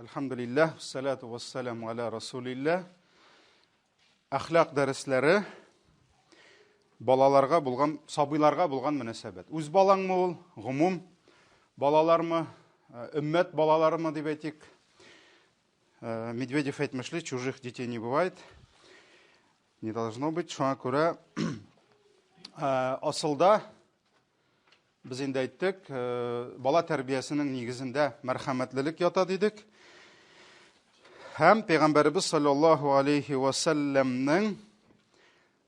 Elhamdülillah, salatu vesselamu ala Rasulillah. Әхлак дәресләре балаларга булган, сабыйларга булган мөнәсәбәт. Үз балаңмы ул, гомум балалармы, өммәт балалармы дип әйтик. Медведев әйтмешли, чужих детей не бывает. Не должно быть. Шуңа күрә асылда без инде әйттек, бала тәрбиясенең нигезендә мәрхәмәтлелек ята дидек. Һәм Пәйгамбәрбез саллаллаһу алейхи ва салламның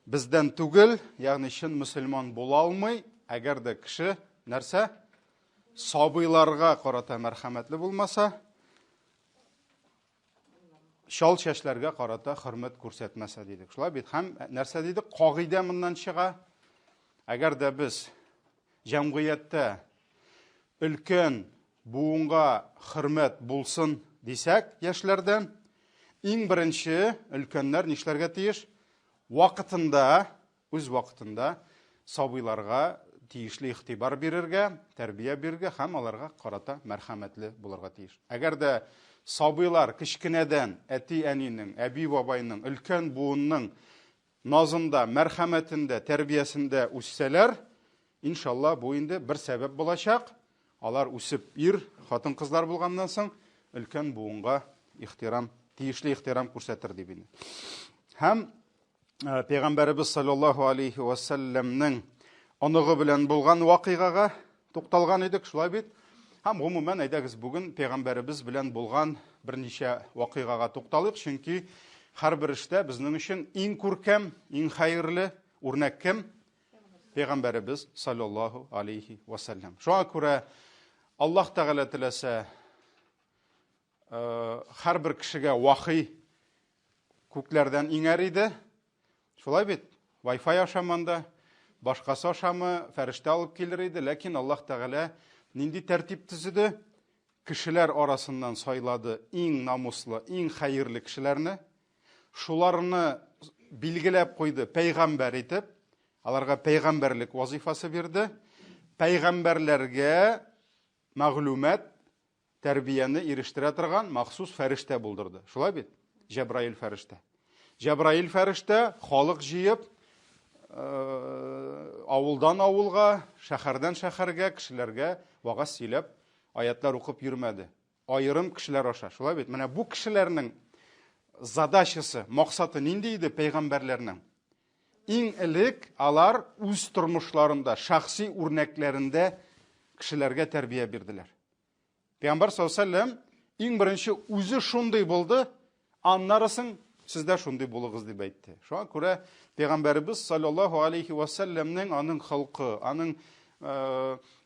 бездән түгел, ягъни чын мөселман була алмый, әгәр дә кеше нәрсә сабыйларга карата мәрхәмәтле булмаса, шал чәчләргә карата хөрмәт күрсәтмәсә дидек. Шулай бит һәм нәрсә дидек? Кагыйдә моннан чыга. Әгәр дә без җәмгыятьтә өлкән буынга хөрмәт булсын дисәк, яшьләрдән иң беренче өлкәннәр нишләргә тиеш? Вакытында, үз вакытында сабыйларга тиешле игътибар бирергә, тәрбия бирергә һәм аларга карата мәрхәмәтле булырга тиеш. Әгәр дә сабыйлар кичкенәдән әти-әнинең, әби-бабайның, өлкән буынның назында, мәрхәмәтендә, тәрбиясендә үссәләр, иншалла бу инде бер сәбәп булачак. Алар үсеп ир, хатын-кызлар булганнан соң өлкән буынга ихтирам, тиешле ихтирам күрсәтер дип инде. Һәм Пәйгамбәрбез саллаллаһу алейхи ва салламның аныгы белән булган вакыйгага тукталган идек, шулай бит. Һәм гомумән әйдәгез бүген Пәйгамбәрбез белән булган берничә вакыйгага тукталыйк, чөнки һәрбер эштә безнең өчен иң күркәм, иң хәерле үрнәк кем? Пәйгамбәрбез саллаллаһу алейхи ва саллям. Шуңа күрә Аллаһ Тәгалә теләсә һәрбер кешегә вахый күкләрдән иңәр иде. Шулай бит, Wi-Fi ашаманда, башкасы ашамы, фәрештә алып килер иде, ләкин Аллаһ Тәгалә нинди тәртип төзеде? Кешеләр арасыннан сайлады иң намуслы, иң хәерле кешеләрне, шуларны билгеләп куйды пәйгамбәр итеп, аларга пәйгамбәрлек вазифасы бирде, пәйгамбәрләргә мәгълүмат, тәрбияне ирештерә торган махсус фәрештә булдырды. Шулай бит? Җәбраил фәрештә. Җәбраил фәрештә халык җыеп, авылдан авылга, шәһәрдән шәһәргә, кешеләргә вагаз сөйләп, аятлар укып йөрмәде. Айрым кешеләр аша. Шулай бит? Менә бу кешеләрнең задачасы, максаты нинди иде пәйгамбәрләрнең? Иң элек алар үз тормышларында, шәхси үрнәкләрендә кешеләргә тәрбия бирделәр. Пәйгамбәр саллаллаһу алейхи ва саллям иң беренче үзе шундый булды, аннарысын сездә шундый булыгыз дип әйтте. Шуңа күрә Пәйгамбәрбез саллаллаһу алейхи ва саллямның аның халкы, аның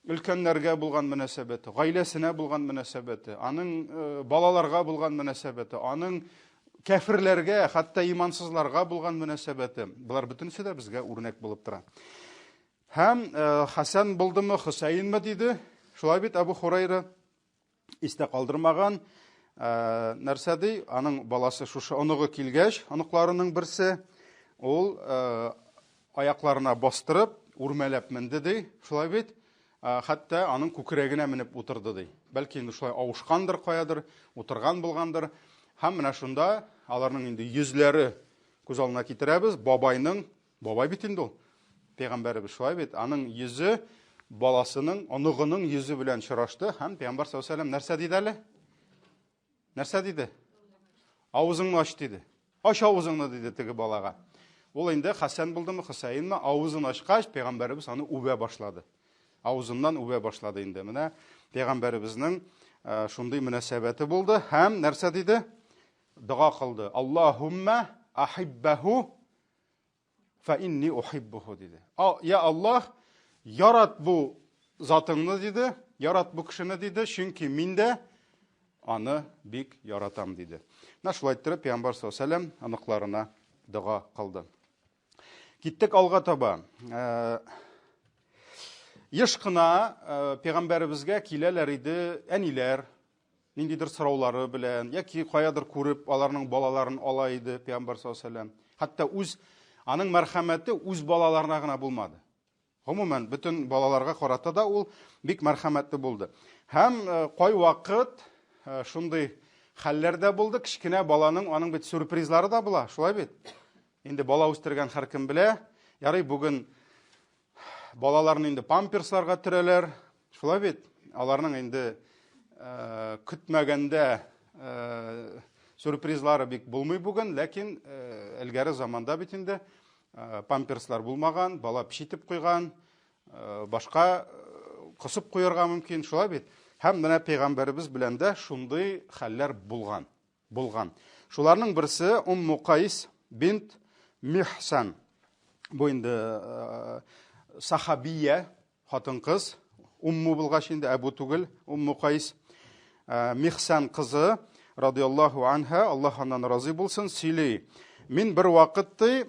өлкәннәргә булган мөнәсәбәте, гаиләсенә булган мөнәсәбәте, аның балаларга булган мөнәсәбәте, аның кафирләргә, хәтта имансызларга булган мөнәсәбәте, булар бөтенесе дә безгә үрнәк булып тора. Һәм Хасан булдымы, Хусайнмы диде. Шулай бит Абу Хурайра истә калдырмаган нәрсә ди, аның баласы шушы оныгы килгәч, оныкларының берсе ул аякларына бастырып, үрмәләп менде ди. Шулай бит, хәтта аның күкрәгенә менеп утырды ди. Бәлки инде шулай авышкандыр, каядыр, утырган булгандыр. Һәм менә шунда аларның инде йөзләре күз алдына китерәбез. Бабай бит инде ул. Пәйгамбәрбез шулай бит, аның йөзе баласының, оныгының йөзе белән чырашты. Һәм Пәйгамбәр саллаллаһу алейхи ва саллям нәрсә диде әле? Нәрсә диде? Авызыңны ач диде. Аш авызыңны диде теге балага. Ул инде Хасан булдымы, Хусайнмы, авызын ачкач, Пәйгамбәрбез аны үбә башлады. Авызыннан үбә башлады инде. Менә Пәйгамбәрбезнең шундый мөнәсәбәте булды. Һәм нәрсә диде? Дуа кылды. Аллаһумма ахиббаху фа инни ухиббуху диде. Я Аллаһ, ярат бу затыңны диде, ярат бу кешене диде, чөнки мин дә аны бик яратам диде. Менә шулай итеп Пәйгамбәр саллаллаһу алейхи ва саллям аныкларына дуа кылды. Киттек алга таба. Еш кына Пәйгамбәрбезгә киләләр иде әниләр, ниндидер сораулары белән, яки каядыр күреп, аларның балаларын ала иде Пәйгамбәр саллаллаһу алейхи ва саллям. Хәтта үз аның мәрхәмәте үз балаларына гына булмады. Гомумән бөтен балаларга карата да ул бик мәрхәмәтле булды. Һәм кай вакыт шундый хәлләр дә булды, кичкенә баланың аның бит сюрпризлары да була, шулай бит. Инде бала үстергән һәркем белә. Ярый, бүген балаларны инде памперсларга төрәләр, шулай бит. Аларның инде көтмәгәндә сюрпризлары бик булмый бүген, ләкин элгәре заманда бит инде памперслар булмаган, бала пишитеп куйган, башка кысып куярга мөмкин, шулай бит. Һәм менә пәйгамбәрбез белән дә шундый хәлләр булган. Шуларның берсе Умму Кайс бинт Михсан. Бу инде сахабия, хатын-кыз, Умму булгач инде Әбу түгел, Умму Кайс Михсан кызы радиллаһу анха, Аллаһ аннан разый булсын, сөйли. Мин бер вакытты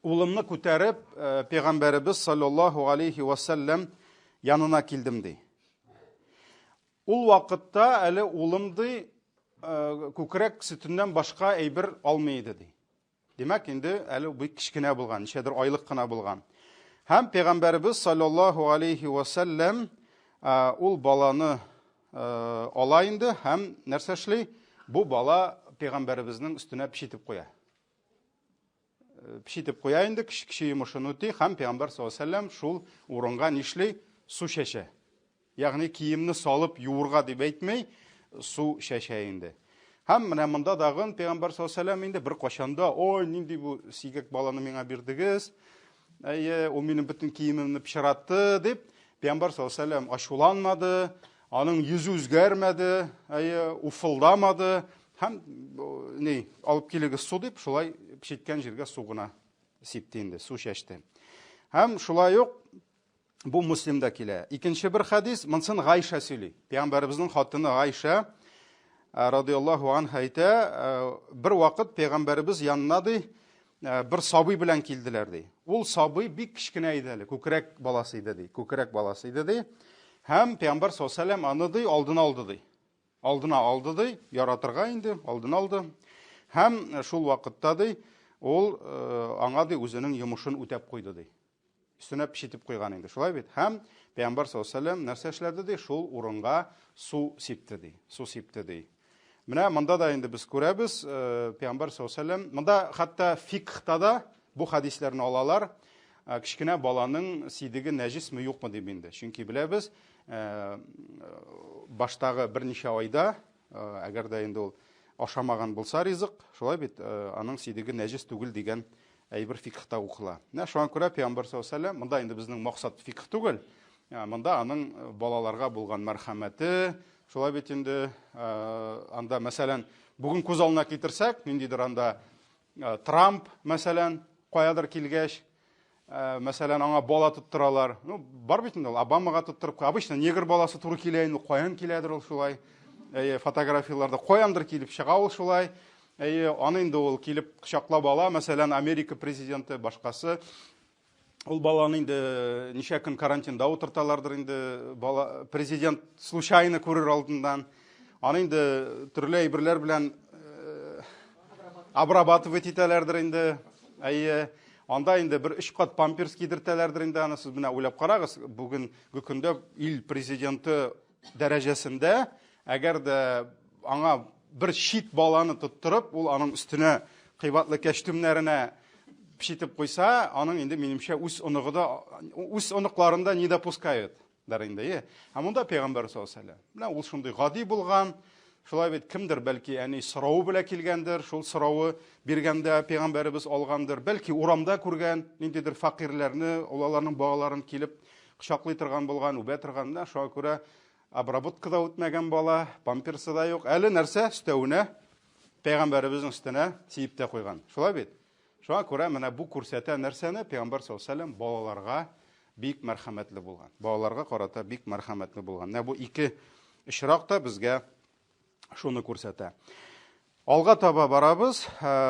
улымны күтәреп, пәйгамбәрбез саллаллаһу алейхи ва саллям янына килдем ди. Ул вакытта әле улымды күкрәк сөтеннән башка әйбер алмый иде ди. Демәк, инде әле бик кичкенә булган, ничәдер айлык кына булган. Һәм пәйгамбәрбез саллаллаһу алейхи ва саллям ул баланы ала инде һәм нәрсә эшли? Бу бала пәйгамбәрбезнең өстенә пишитеп куя. Пишитеп куя инде, кичке йомышын үти, һәм пәйгамбәр саллаллаһу алейхи ва саллям шул урынга нишли? Су шәшә. Ягъни киемне салып юырга дип әйтмәй, су шәшә инде. Һәм менә монда дагын пәйгамбәр саллаллаһу алейхи ва саллям инде бер кашанда, ой, нинди бу сигәк баланы миңа бирдегез, ул минем бөтен киемемне пишаратты дип, пәйгамбәр саллаллаһу алейхи ва саллям ачуланмады, аның йөзе үзгәрмәде, уфылдамады, һәм алып килегез су дип, шулай пишеткән җиргә су гына сипте инде, су шәште. Һәм шулай ук бу Муслимда килә. Икенче бер хадис, монсын Гайша сөйли. Пәйгамбәрбезнең хатыны Гайша радиллаһу анха әйтә, бер вакыт пәйгамбәрбез янына ди, бер сабый белән килделәр ди. Ул сабый бик кичкенә иде әле, күкрәк баласы иде ди, күкрәк баласы иде ди. Һәм пәйгамбәр саллаллаһу алейхи ва саллям аны ди алдына алды ди. Алдына алды ди, яратырга инде, алдына алды. Һәм шул вакытта ди, ул аңа ди үзенең йомышын үтәп куйды ди. Üstüne pişitip koygan indi. Şulay bit. Hem Peygamber sallallahu aleyhi ve sellem нәрсә эшләде ди? Шул урынга су сипте ди. Су сипте ди. Менә монда да инде без күрәбез, Пeygamber sallallahu aleyhi ve sellem, монда хәтта фикхта да бу хадисләрне алалар, кичкенә баланың сидеге нәҗисме юкмы дип инде. Чөнки беләбез, баштагы берничә айда, әгәр дә инде ул ашамаган булса ризык, шулай бит, аның сидеге нәҗис түгел дигән әйбер фикхта укыла. Шуңа күрә Пәйгамбер саллаллаһу алейхи ва саллям, монда инде безнең максат фикх түгел. Монда аның балаларга булган мәрхәмәте, шулай бит инде анда мәсәлән, бүген күз алдына китерсәк, ниндидер анда Трамп мәсәлән каядыр килгәч, мәсәлән, аңа бала тоттыралар. Бар бит инде, Обамага тоттырып, обычно негр баласы туры килә инде, каян киләдер ул шулай. Фотографияларда каяндыр килеп чыга ул шулай. Аны инде ул килеп кочаклап ала, мәсәлән, Америка президенты, башкасы. Ул баланы инде ничә көн карантинда утырталардыр инде, бала президент случайно күрер алдындан. Аны инде төрле әйберләр белән обрабатывать итәләрдер инде. Анда инде бер 3 кат памперс кидертәләрдер инде, аны сез менә уйлап карагыз, бүгенге көндә ил президенты дәрәҗәсендә, әгәр дә аңа bir şit баланы тоттырып, ул аның өстенә кыйбатлы кәштүмнәренә пишитеп куйса, аның инде минемчә үз оныкларында не допускают дар инде. Һәм монда Пәйгамбер саллаллаһу алейхи ва саллям, менә ул шундый гади булган, шулай бит кемдер бәлки сорау белән килгәндер, шул сорауы биргәндә Пәйгамбәрбез алгандыр, бәлки урамда күргән ниндидер фақирләрне, аларның балаларын килеп кочаклый торган булган, үбә торган, шуңа күрә обработкада үтмәгән бала, памперсы да юк. Әле нәрсә өстәвенә Пәйгамбәрбезнең өстенә сиеп тә куйган. Шулай бит. Шуңа күрә менә бу күрсәтә нәрсәне? Пәйгамбер саллаллаһу алейхи ва саллям балаларга бик мәрхәмәтле булган. Балаларга карата бик мәрхәмәтле булган. Бу ике очрак та безгә шуны күрсәтә. Алга таба барабыз.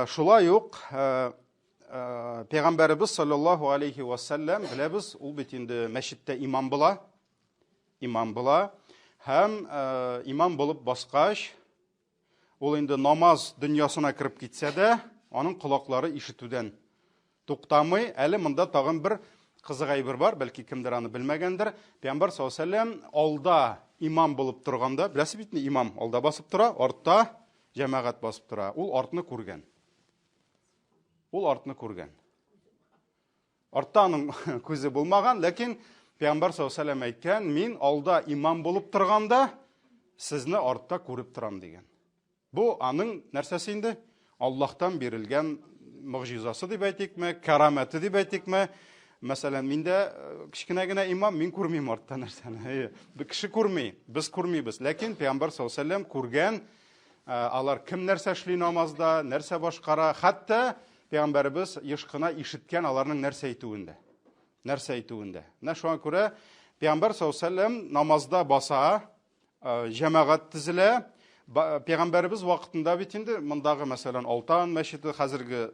Шулай ук Пәйгамбәрбез саллаллаһу алейхи ва саллям, беләбез, ул бит инде мәчеттә имам була. Имам була. Һәм имам булып баскач, ул инде намаз дөньясына кирип китсә дә, аның колаклары ишетүдән туктамый. Әле монда тагын бер Қызық әйбер бар, бәлки кімдер аны білмәгәндер. Пәйғамбар саллаллаху алейхи ва саллям алда имам болып тұрғанда, біләсіз бит, имам алда басып тұра, артта жәмәғат басып тұра. Ул артны күргән. Артта аның көзі болмаған, ләкин Пәйғамбар саллаллаху алейхи ва саллям әйткән, мин алда имам болып тұрғанда, сізні артта көріп тұрам деген. Бұл аның нәрсәсе инде? Аллахтан берілген мөғжизасы дип әйтикме, караматы дип әйтикме? Мәсәлән, миндә кичкенә генә имам, мин күрмим артта нәрсәне. Кеше күрми, без күрмибез. Ләкин Пәйгамбер саллаллаху алейхи ва саллям күргән, алар кем нәрсә эшли намазда, нәрсә башкара, хәтта Пәйгамбәрбез еш кына ишеткән аларның нәрсә әйтүендә. Менә шуңа күрә Пәйгамбер саллаллаху алейхи ва саллям намазда баса, җәмәгать тезелә. Пәйгамбәрбез вакытында бит инде мондагы мәсәлән Алтан мәчете, хәзерге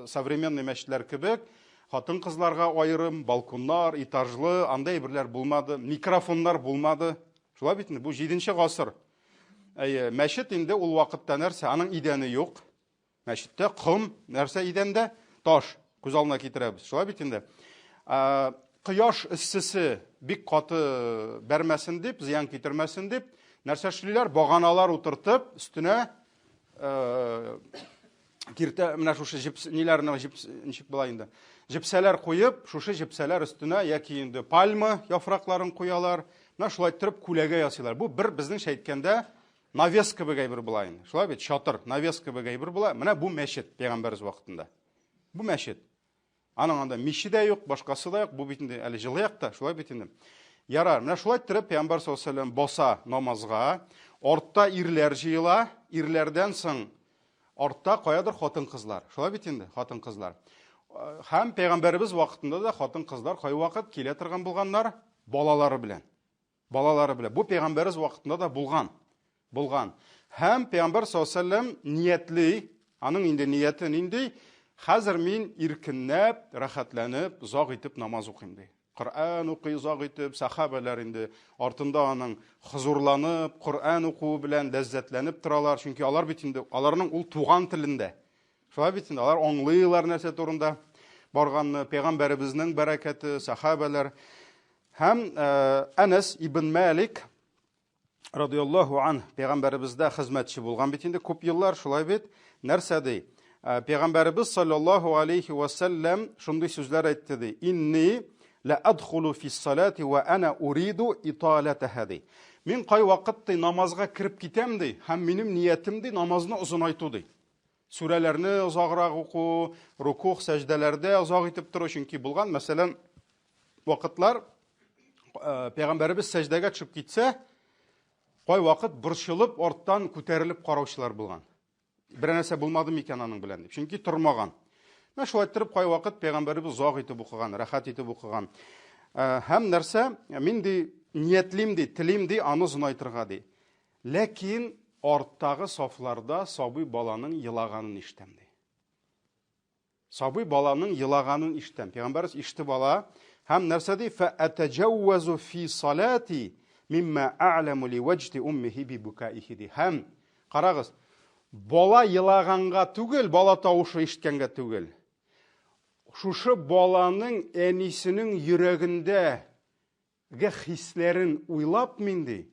современный мәчетләр кебек, хатын-кызларга айрым, балконнар, этажлы, андай берләр булмады, микрофоннар булмады. Шулай бит инде, бу 7нче гасыр. Мәчет инде ул вакытта нәрсә? Аның идәне юк. Мәчеттә ком, нәрсә идәндә? Таш. Күз алдына китерәбез. Шулай бит инде. Кояш иссесе бик каты бәрмәсен дип, зыян китермәсен дип, нәрсә эшлиләр? Баганалар утыртып, өстенә киртә, менә шушы ниләрне ничек була инде? Җепсәләр куеп, шушы җепсәләр өстенә яки инде пальма яфракларын куялар. Менә шулай торып күләгә ясыйлар. Бу бер безнең әйткәндә навес кебек әйбер була инде. Шулай бит, чатыр, навес кебек әйбер була. Менә бу мәчет Пәйгамбәрбез вакытында. Бу мәчет. Аның анда мичи дә юк, башкасы да юк. Бу бит инде әле җылы якта, шулай бит инде. Ярар, менә шулай торып Пәйгамбәр саллаллаху алейхи ва саллям баса намазга, артта ирләр җыела, ирләрдән соң артта каядыр хатын-кызлар. Шулай бит инде, хатын-кызлар. Һәм Пәйгамбәрбез вакытында да хатын-кызлар кай вакыт килә торган булганнар балалары белән. Бу Пәйгамбәрбез вакытында да булган. Һәм Пәйгамбәр саллаллаху алейхи ва саллям ниятли, аның инде нияте нинди? Хәзер мин иркенләп, рәхәтләнеп, заг итеп намаз укыйм ди. Коръан укый, заг итеп, сахабалар инде артында аның хузурланып, Коръан укуу белән ләззәтләнеп торалар, чөнки алар бит инде аларның ул туган телендә. Шулай бит инде алар аңлыйлар нәрсә турында барганны, Пәйгамбәребезнең бәрәкәте, сахабалар. Һәм Анас ибн Малик радиллаһу ан Пәйгамбәребездә хезмәтче булган бит инде күп еллар, шулай бит. Нәрсә ди? Пәйгамбәребез саллаллаһу алейхи ва саллям шундый сүзләр әйтте ди. Инни ла адхулу фис салати ва ана уриду италатаха ди. Мин кай вакыт намазга кирип китәм ди, һәм минем ниятем ди намазны озын айту ди. Сүрәләрне озаграк уку, рукух, сәҗдәләрдә озак итеп тору, чөнки булган, мәсәлән, вакытлар Пәйгамбәребез сәҗдәгә төшеп китсә, кай вакыт борчылып, арттан күтәрелеп караучылар булган. Бер нәрсә булмады микән аның белән дип, чөнки тормаган. Менә шулай торып кай вакыт Пәйгамбәребез озак итеп укыган, рәхәт итеп укыган. Һәм нәрсә? Мин ди ниятлим ди, телим ди, аны озын айтырга ди. Ләкин арттагы сафларда сабый баланың елаганын ишетәм ди. Сабый баланың елаганын ишетәм. Пәйгамбәрбез ишетеп ала, һәм нәрсә ди? Фа атаҗаввазу фи салати мимма а'ламу ли вajdi уммиhi би букаихи ди. Һәм карагыз, бала елаганга түгел, бала тавышы ишеткәнгә түгел. Шушы баланың әнисенең йөрәгендәге хисләрен уйлап мин ди,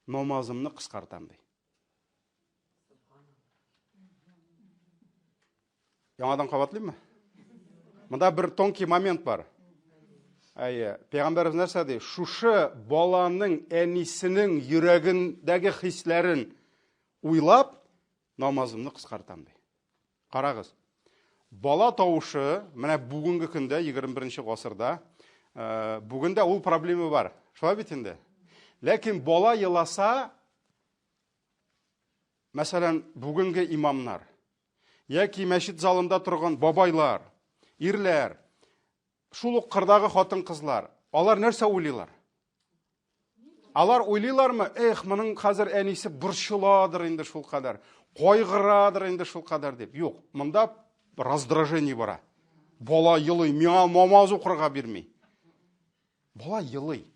намазымны кыскартам ди. Яңадан кабатлыйммы? Монда бер тонкий момент бар. Пәйгамбәрбез нәрсә ди? Шушы баланың әнисенең йөрәгендәге хисләрен уйлап намазымны кыскартам ди. Карагыз. Бала тавышы, менә бүгенге көндә 21нче гасырда, бүгендә ул проблема бар. Шулай бит инде. Ләкин бала еласа, мәсәлән, бүгенге имамнар, яки мәчет залында торган бабайлар, ирләр, шул ук кырдагы хатын-кызлар, алар нәрсә уйлыйлар? Алар уйлыйлармы? Моның хәзер әнисе борчыладыр инде шул кадәр, кайгырадыр инде шул кадәр дип. Юк, монда раздражение бара. Бала елый, миңа намаз укырга бирми. Бала елый.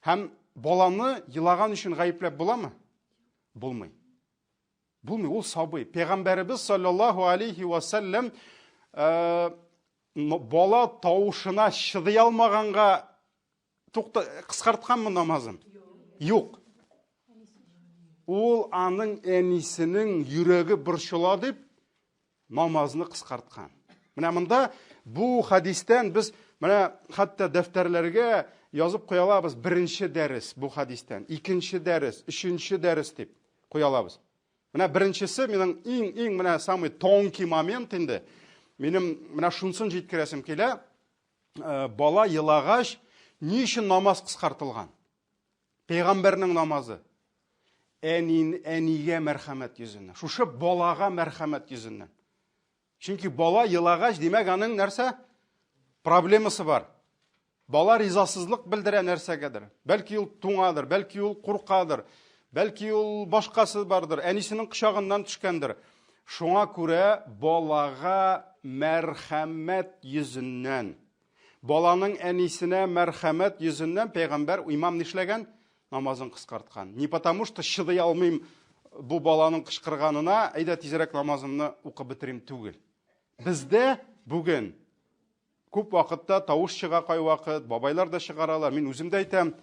Һәм баланы елаган өчен гаепләп буламы? Булмый. Булмый, ул сабый. Пәйгамбәрбез саллаллаһу алейхи ва саллям бала тавышына шыдый алмаганга кыскартканмы намазын? Юк. Ул аның әнисенең йөрәге борчыла дип намазны кыскарткан. Менә монда бу хадистән без менә хәтта дәфтәрләргә язып куялабыз беренче дәрес бу хадистән, икенче дәрес, өченче дәрес дип куялабыз. Менә беренчесе минең иң менә самый тонкий момент инде. Минем менә шунсын җиткерәсем килә. Бала елагач ни өчен намаз кыскартылган? Пәйгамбәрнең намазы. Әнигә мәрхәмәт йөзеннән. Шушы балага мәрхәмәт йөзеннән. Чөнки бала елагач, димәк, аның нәрсә? Проблемасы бар. Бала ризасызлык белдерә нәрсәгәдер. Бәлки ул туңадыр, бәлки ул куркадыр, бәлки ул башкасы бардыр, әнисенең кочагыннан төшкәндер. Шуңа күрә балага мәрхәмәт йөзеннән. Баланың әнисенә мәрхәмәт йөзеннән пәйгамбәр имам нишләгән? Намазын кыскарткан. Не потому что шыдый алмыйм бу баланың кычкырганына, әйдә тизрәк намазымны укып битерим түгел. Бездә бүген күп вакытта тавыш чыга кай вакыт, бабайлар да чыгаралар. Мин үзем дә әйтәм,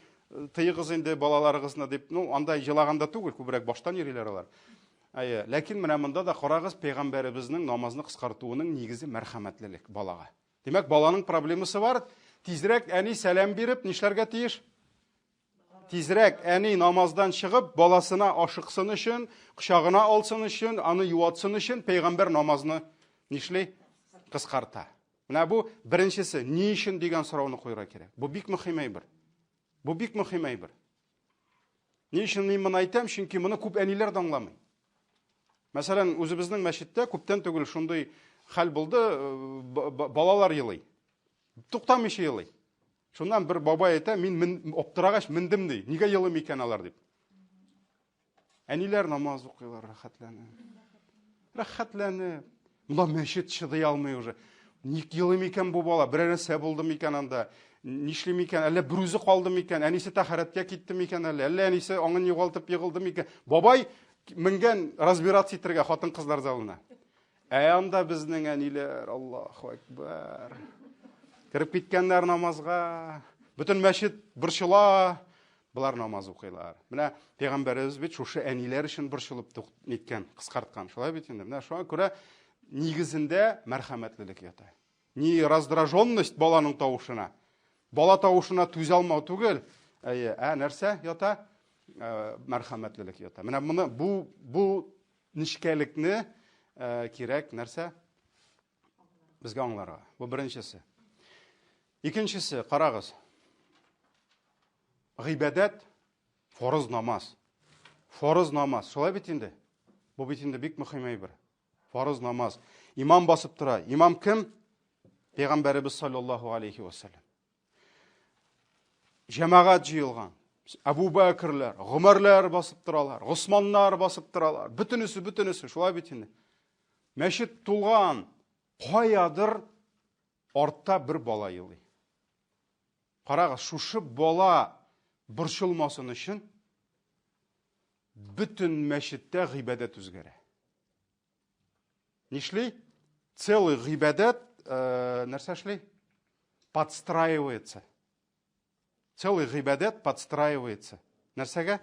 тыйгыз инде балаларыгызны дип, андай җылаганда түгел, күбрәк баштан йөриләр алар. Ләкин менә монда да карагыз, пәйгамбәребезнең намазны кыскартуының нигезе мәрхәмәтлелек балага. Димәк, баланың проблемасы бар. Тизрәк әни сәлам биреп, нишләргә тиеш? Тизрәк әни намаздан чыгып, баласына ашыксын өчен, кочагына алсын өчен, аны юатсын өчен пәйгамбәр намазны нишли? Кыскарта. Менә бу беренчесе, ни өчен дигән сорауны куйырга кирәк. Бу бик мөһим әйбер. Бу бик мөһим әйбер. Ни өчен мин моны әйтәм? Чөнки моны күп әниләр дә аңламый. Мәсәлән, үзебезнең мәчеттә күптән түгел шундый хәл булды, балалар елый. Туктамыйча елый. Шуннан бер бабай әйтә, мин оптырагач мендем ди. Нигә елым икән алар дип. Әниләр намаз укыйлар рәхәтләнеп. Монда мәчет чыдый алмый уже. Ник елым икән бу бала? Берәр нәрсә булдымы икән анда? Нишлим икән? Әллә бер үзе калдымы икән? Әнисе тәһарәткә киттеме икән әллә? Әллә әнисе аңын югалтып егылдымы икән? Бабай менгән разбираться итәргә хатын-кызлар залына. Анда безнең әниләр, Аллаһу акбар. Кирип киткәннәр намазга. Бөтен мәчет борчыла. Булар намаз укыйлар. Менә пәйгамбәребез бит шушы әниләр өчен борчылып ниткән, кыскарткан. Шулай бит инде. Менә шуңа күрә нигезендә мәрхәмәтлелек ята. Ни раздраженность баланың тавышына. Бала тавышына түзә алмау түгел. Нәрсә ята? Мәрхәмәтлелек ята. Менә моны бу нишкәлекне кирәк нәрсә? Безгә аңларга. Бу беренчесе. Икенчесе, карагыз. Гыйбадат, фарыз намаз. Фарыз намаз. Шулай бит инде. Бу бит инде бик мөһим әйбер. Фарыз намаз. Имам басып тора. Имам кем? Пәйгамбәребез саллаллаһу алейхи ва саллям. Җәмәгать җыелган. Абу Бәкрләр, Гомәрләр басып торалар, Госманнар басып торалар. Бөтенесе, шулай бит инде. Мәчет тулган. Каядыр артта бер бала елый. Карагыз, шушы бала борчылмасын өчен бөтен мәчеттә гыйбадат үзгәрә. Нишли? Целый гыйбадат нәрсә эшли? Подстраивается. Целый гыйбадат подстраивается. Нәрсәгә?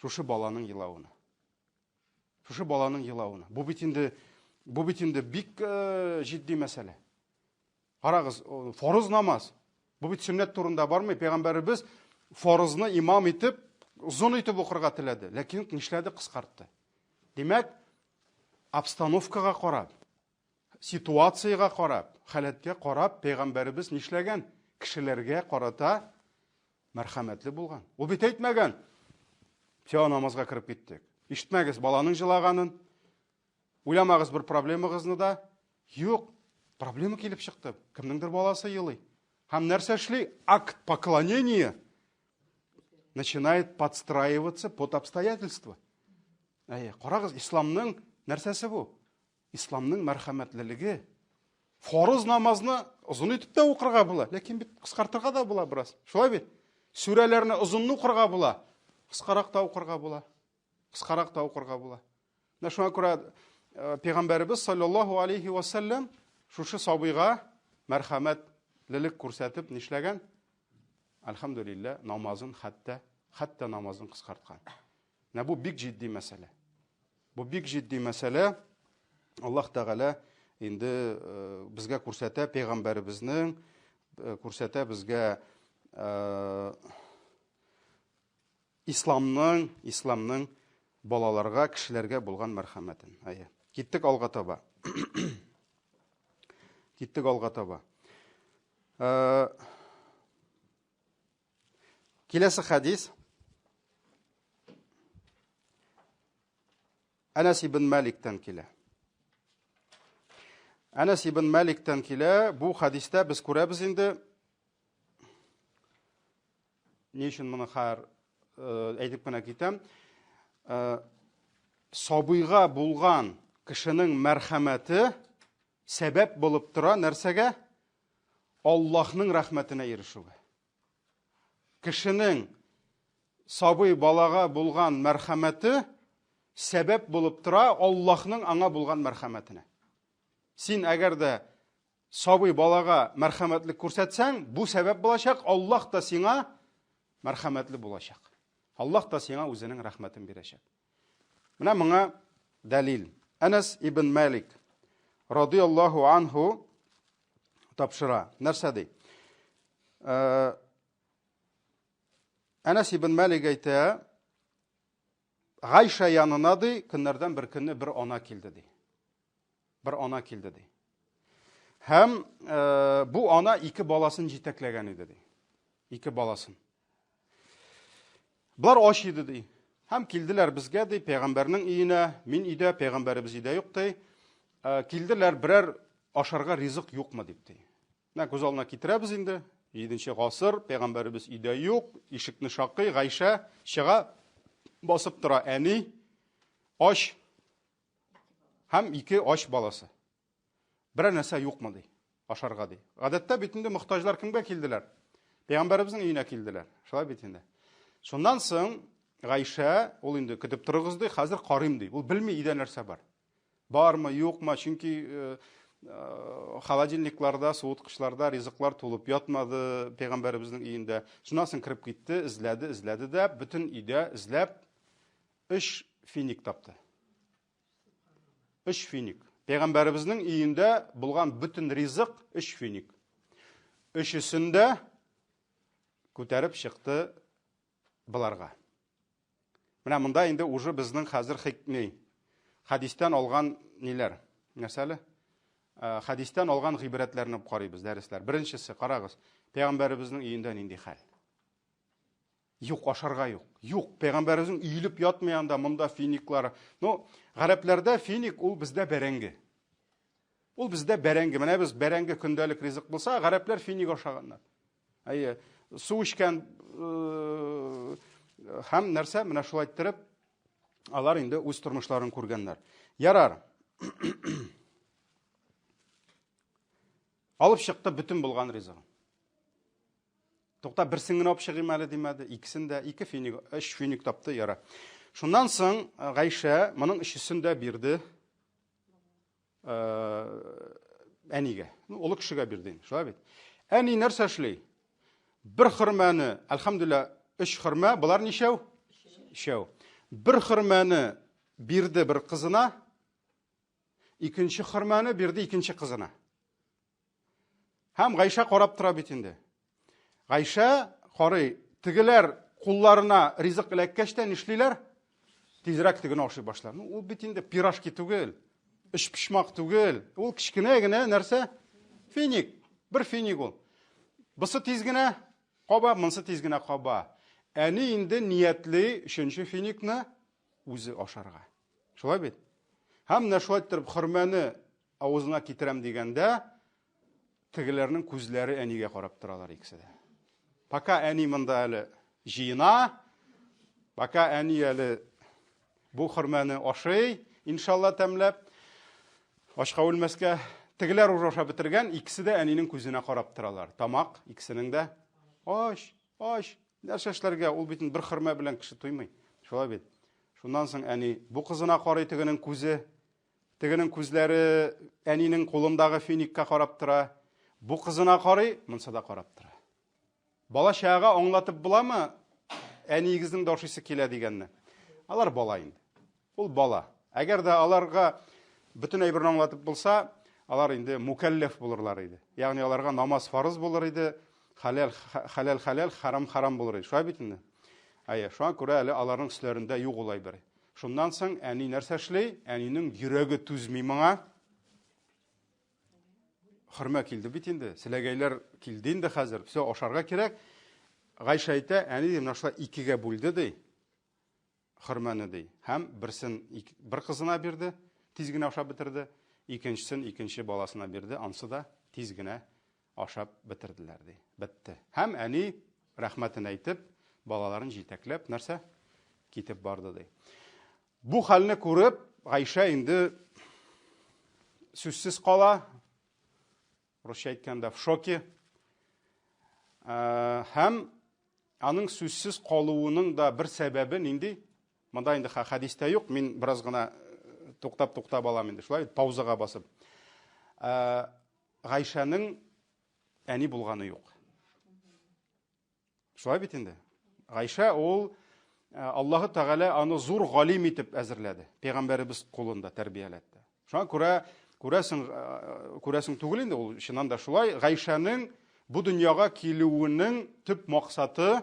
Шушы баланың елавына. Шушы баланың елавына. Бу бит инде бик җитди мәсьәлә. Карагыз, фарыз намаз. Бу бит сөннәт турында бармый. Пәйгамбәребез фарызны имам итеп, узун итеп укырга теләде, ләкин нишләде? Кыскартты. Димәк, обстановкага карап, ситуацияга карап, халәткә карап, пәйгамбәребез нишләгән? Кешеләргә карата мәрхәмәтле булган. Ул бит әйтмәгән. Все, намазга кирип киттек. Ишетмәгез баланың җылаганын. Уйламагыз бер проблемагызны да. Юк, проблема килеп чыкты. Кемнеңдер баласы елый. Һәм нәрсә эшли? Акт поклонения начинает подстраиваться под обстоятельства. Карагыз, исламның нәрсәсе бу? Исламның мәрхәмәтлелеге. Фарыз намазны узун итеп тә укырга була, ләкин бит кыскартырга да була бераз. Шулай бит? Сүрәләрне узун укырга була, кыскарак та укырга була. Менә шуңа күрә Пәйгамбәребез саллаллаһу алейхи ва саллям шушы сабыйга мәрхәмәтлелек күрсәтеп нишләгән? Әлхәмдүлиллә, намазын хәтта намазын кыскарткан. Бу бик җитди мәсьәлә. Бу бик җитди мәсьәлә. Аллаһ Тәгалә инде безгә күрсәтә, пәйгамбәребезнең күрсәтә безгә исламның балаларга, кешеләргә булган мәрхәмәтен. Киттек алга таба. Киттек алга таба. Киләсе хадис. Анас ибн Маликтан килә. Анас ибн Маликтан килә. Бу хадистә без күрәбез инде. Ни өчен моны әйтеп кенә китәм. Сабыйга булган кешенең мәрхәмәте сәбәп булып тора нәрсәгә? Аллаһның рәхмәтенә ирешүгә. Кешенең сабый балага булган мәрхәмәте сәбәп булып тора Аллаһның аңа булган мәрхәмәтенә. Син әгәр дә сабый балага мәрхәмәтлек күрсәтсәң, бу сәбәп булачак, Аллаһ та сиңа мәрхәмәтле булачак. Аллаһ та сиңа үзенең рәхмәтен бирәчәк. Менә моңа дәлил. Анас ибн Малик радиллаһу анһу тапшыра. Нәрсә ди? Анас ибн Малик әйтә, Гайша янына ди, көннәрдән бер көнне бер ана килде ди. Бер ана килде ди. Һәм бу ана 2 баласын җитәкләгән иде ди. 2 баласын. Булар аш иде ди. Һәм килделәр безгә ди, пәйгамбәрнең өенә, мин өйдә, пәйгамбәребез өйдә юк ди. Килделәр, берәр ашарга ризык юкмы дип ди. Менә күз алдына китерәбез инде. 7-нче гасыр, пәйгамбәребез өйдә юк, ишекне шакый, Гайша чыга, басып тора, әни аш һәм 2 аш баласы. Берәр нәрсә юкмы ди, ашарга ди. Гадәттә бит инде мохтаҗлар кемгә килделәр? Пәйгамбәребезнең өенә килделәр. Шулай бит инде. Шуннан соң Гайша, ул инде көтеп торыгыз ди, хәзер карыйм ди. Ул белми өйдә нәрсә бар. Бармы, юкмы? Чөнки холодильникларда, суыткычларда ризыклар тулып ятмады пәйгамбәребезнең өендә. Шуннан соң кирип китте, эзләде дә, бөтен өйдә эзләп 3 финик тапты. 3 финик. Пәйгамбәребезнең өендә булган бөтен ризык 3 финик. Өчесендә күтәреп чыкты буларга. Менә монда инде уже безнең хәзер хадистан алган ниләр? Нәрсәле? Хадистан алган гыйбрәтләрне карыйбыз, дәресләр. Беренчесе, карагыз, пәйгамбәребезнең өендә нинди хәл? Юк, ашарга юк. Юк, пәйгамбәребезнең өйлеп ятмаянда монда финиклар. Гарәпләрдә финик ул бездә бәрәңге. Ул бездә бәрәңге. Менә без бәрәңге көндәлек ризык булса, гарәпләр финик ашаганнар. Су эчкән һәм нәрсә, менә шулай иттереп, алар инде үз тормышларын күргәннәр. Ярар. Алып чыкты бүтән булган ризыгын. Тукта берсен генә алып чыгыйм әле димәде, икесен дә 2 финик, 3 финик тапты, яра. Шуннан соң Гайша моның өчесен дә бирде әнигә. Улы кешегә бирде. Шулай бит. Әни нәрсә эшли? Бер хөрмәне, әлхәмдүлилlah, 3 хөрмә, булар нишәү? 3. Бер хөрмәне бирде бер кызына, икенче хөрмәне бирде икенче кызына. Һәм Гайша карап тора бит инде. Гайша карый, тигеләр кулларына ризык эләккәч тә нишлиләр? Тизрәк тигене ашый башлар. Ул бит инде пирожки түгел, 3 пишмак түгел. Ул кичкенә генә нәрсә? Финик. Бер финик ул. Бусы тиз генә каба, монсы тиз генә каба. Әни инде ниятли 3нче финикны үзе ашарга. Шулай бит. Һәм менә шулай итеп хөрмәне авызына китерәм дигәндә, тигеләрнең күзләре әнигә карап торалар икесе дә. Пока әни монда әле җыена, пока әни әле бу хөрмәне ашый, иншалла тәмләп, ашка үлмәскә, тигеләр уже ашап бетергән, икесе дә әнинең күзенә карап торалар. Тамак икесенең дә аш, нәрсә эшләргә, ул бит бер хөрмә белән кеше туймый. Шулай бит. Шуннан соң әни бу кызына карый, тигенең күзе, тигенең күзләре әнинең кулындагы финикка карап тора. Бу кызына карый, монсы да карап тора. Бала чага аңлатып буламы? Әнигезнең дашысы килә дигәнне. Алар бала инде. Ул бала. Әгәр дә аларга бөтен әйберне аңлатып булса, алар инде мукаллаф булырлар иде. Ягъни аларга намаз фарыз булыр иде, халал, харам харам булыр иде. Шулай бит инде. Шуңа күрә әле аларның сүзләрендә юк улай бер. Шуннан соң әни нәрсә эшләй? Әнинең йөрәге түзми моңа. Хөрмә килде бит инде. Силәгәйләр килде инде хәзер. Все ашарга кирәк. Гайша әйтә, әни менә шулай икегә бүлде ди. Хөрмәне ди. Һәм бер кызына бирде, тиз генә ашап бетерде. Икенчесен икенче баласына бирде. Ансы да тиз генә ашап бетерделәр ди. Бетте. Һәм әни рәхмәтен әйтеп, балаларын җитәкләп, нәрсә? Китеп барды ди. Бу хәлне күреп, Гайша инде сүзсез кала. Русча әйткәндә в шоке. Һәм аның сүзсез калуының да бер сәбәбе нинди? Монда инде хәдистә юк, мин бераз гына туктап алам инде, шулай паузага басып. Гайшаның әни булганы юк. Шулай бит инде. Гайша ул Аллаһы Тәгалә аны зур галим итеп әзерләде. Пәйгамбәребез кулында тәрбияләтте. Шуңа күрәсең түгел инде ул чыннан да шулай. Гайшаның бу дөньяга килүенең төп максаты,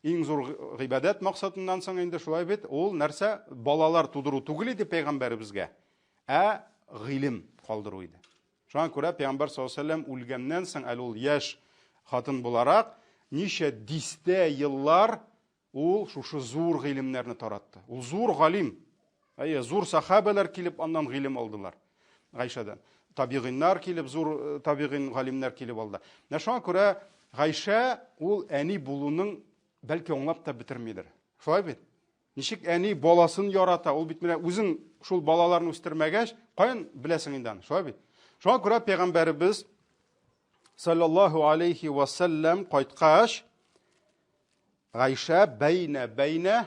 иң зур гыйбадат максатыннан соң инде шулай бит, ул нәрсә? Балалар тудыру түгел иде пәйгамбәребезгә, гыйлем калдыру иде. Шуңа күрә Пәйгамбәр саллаллаһу алейһи ва саллям үлгәннән соң әле ул яшь хатын буларак ничә дистә еллар ул шушы зур гыйлемнәрне таратты. Ул зур галим. Зур сахабалар килеп аннан гыйлем алдылар. Гайшадан. Табигиннар килеп, зур табигин галимнәр килеп алды. Шуңа күрә Гайша ул әни булуның бәлки аңлап та бетермидер. Шулай бит. Ничек әни баласын ярата? Ул бит менә үзең шул балаларны үстермәгәч, каян беләсең инде аны? Шулай бит. Шуңа күрә Пәйгамбәребез саллаллаһу алейхи ва саллям кайткач, Гайша бәйнә